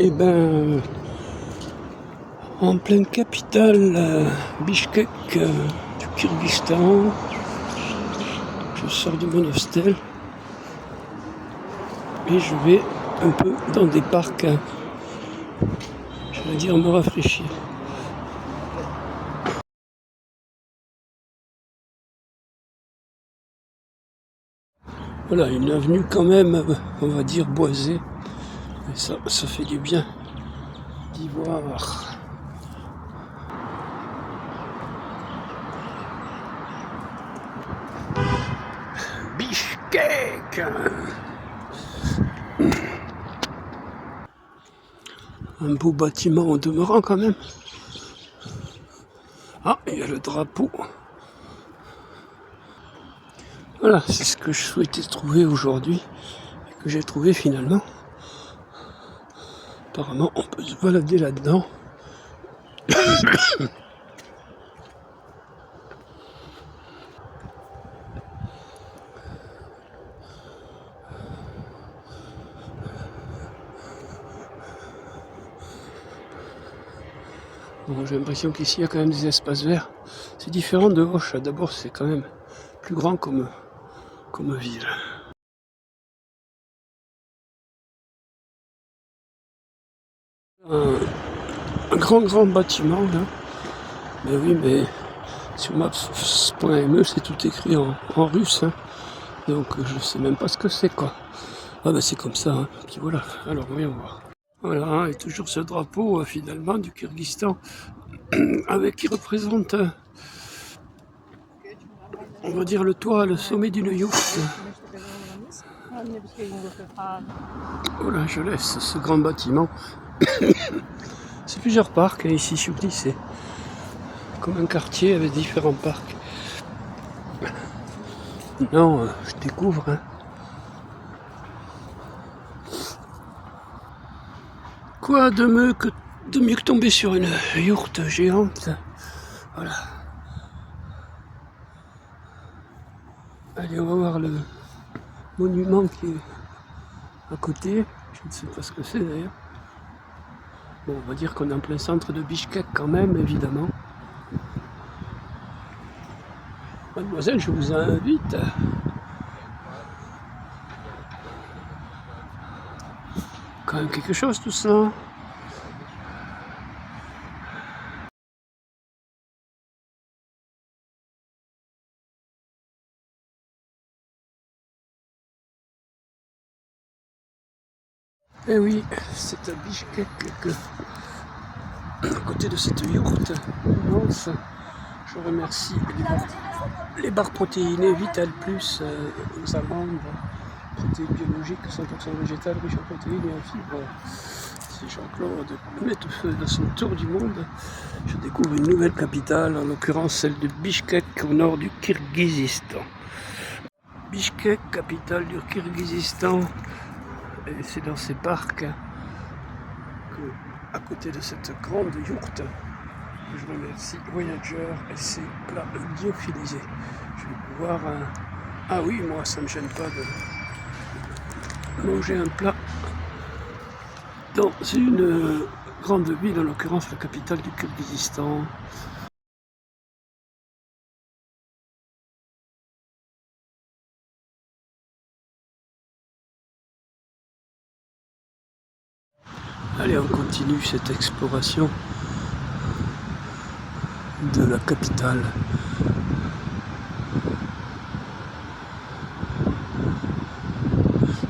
Et ben, en pleine capitale, Bishkek du Kyrgyzstan, je sors de mon hostel et je vais un peu dans des parcs, je vais dire me rafraîchir. Voilà, une avenue quand même, on va dire boisée, et ça fait du bien d'y voir. Bishkek! Un beau bâtiment au demeurant quand même. Ah, il y a le drapeau. Voilà, c'est ce que je souhaitais trouver aujourd'hui et que j'ai trouvé finalement. Apparemment, on peut se balader là-dedans. Bon, j'ai l'impression qu'ici, il y a quand même des espaces verts. C'est différent de Hoche. D'abord, c'est quand même plus grand comme ville. Un grand bâtiment, là. Mais oui, mais sur maps.me, c'est tout écrit en russe. Hein. Donc, je sais même pas ce que c'est, quoi. Ah, ben c'est comme ça. Hein. Puis voilà. Alors, voyons voir. Voilà, hein, et toujours ce drapeau, finalement, du Kyrgyzstan, avec qui représente, on va dire, le toit, le sommet d'une yourte. Voilà, je laisse ce grand bâtiment. C'est plusieurs parcs, et ici, je vous dis, c'est comme un quartier avec différents parcs. Non, je découvre. Hein. Quoi de mieux que tomber sur une yourte géante. Voilà. Allez, on va voir le monument qui est à côté. Je ne sais pas ce que c'est d'ailleurs. Bon, on va dire qu'on est en plein centre de Bishkek quand même, évidemment. Mademoiselle, je vous invite. Quand même quelque chose tout ça. Eh oui, c'est à Bishkek que, à côté de cette yourte immense, je remercie les barres protéinées Vital Plus aux amandes, protéines biologiques 100% végétales, riches en protéines et en fibres. C'est Jean-Claude Mettefeu dans son tour du monde. Je découvre une nouvelle capitale, en l'occurrence celle de Bishkek au nord du Kirghizistan. Bishkek, capitale du Kirghizistan, et c'est dans ces parcs que, à côté de cette grande yourte, je remercie Voyageur et ses plats lyophilisés. Je vais pouvoir... Ah oui, moi ça ne me gêne pas de manger un plat dans une grande ville, en l'occurrence la capitale du Kirghizistan. Allez, on continue cette exploration de la capitale.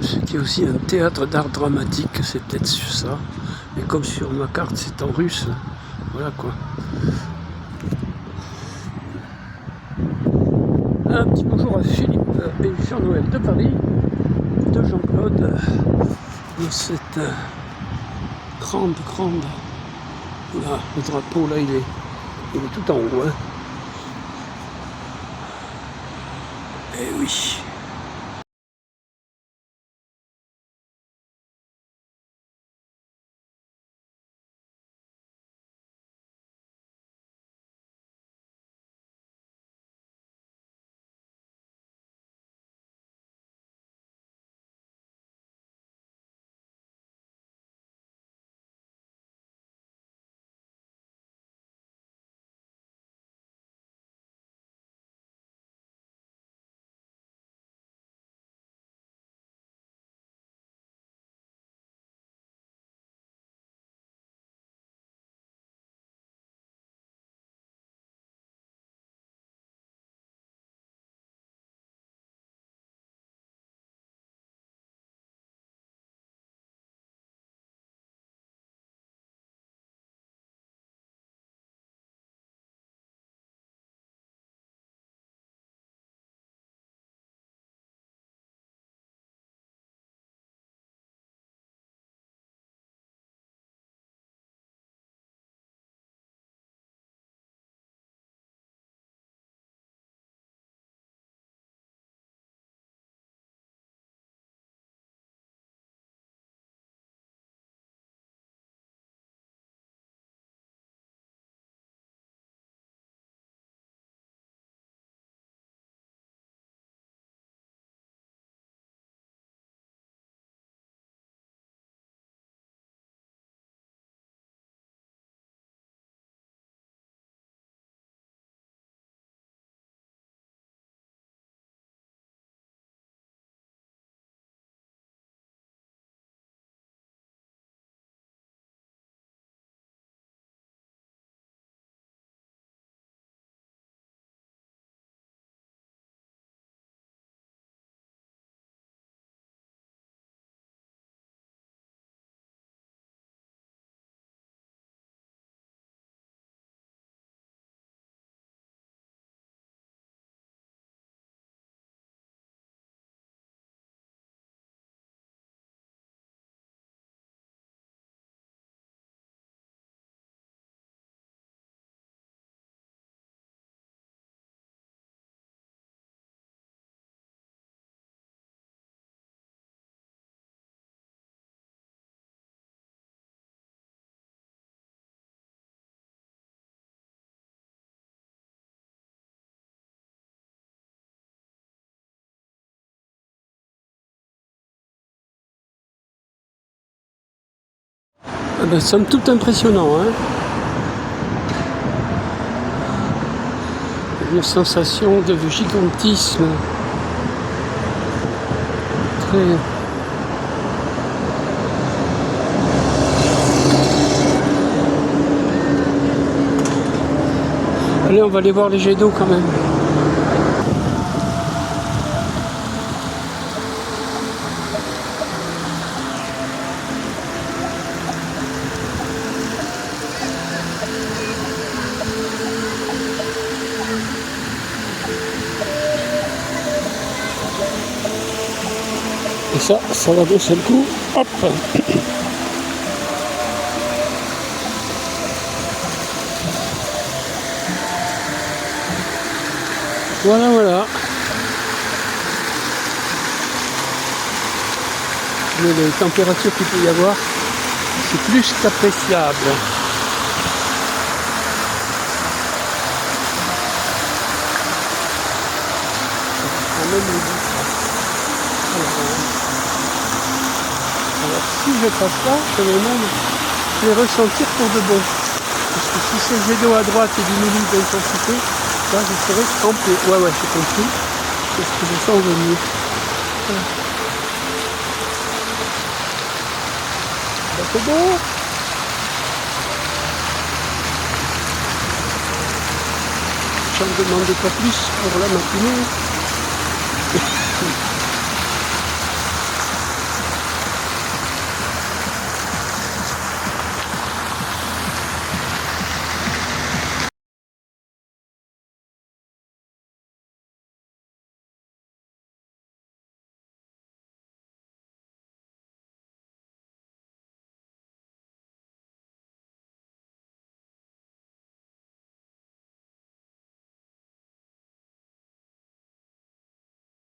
Ce qui est aussi un théâtre d'art dramatique, c'est peut-être sur ça. Et comme sur ma carte c'est en russe, voilà quoi. Un petit bonjour à Philippe et Jean-Noël de Paris, de Jean-Claude, dans cette grande... Voilà, le drapeau là il est tout en haut. Hein. Eh oui. Ah ben, somme toute impressionnant, hein. Une sensation de gigantisme très... Allez, on va aller voir les jets d'eau quand même. Et ça va d'un seul coup. Hop! Voilà, voilà. Mais les températures qu'il peut y avoir, c'est plus qu'appréciable. Alors si je passe là, je vais même les ressentir pour de bon. Parce que si ces jets d'eau à droite et diminue d'intensité, là je serai trempé. Ouais, j'ai compris. C'est ce que je sens venir. Voilà. C'est bon. J'en demande pas plus pour la matinée.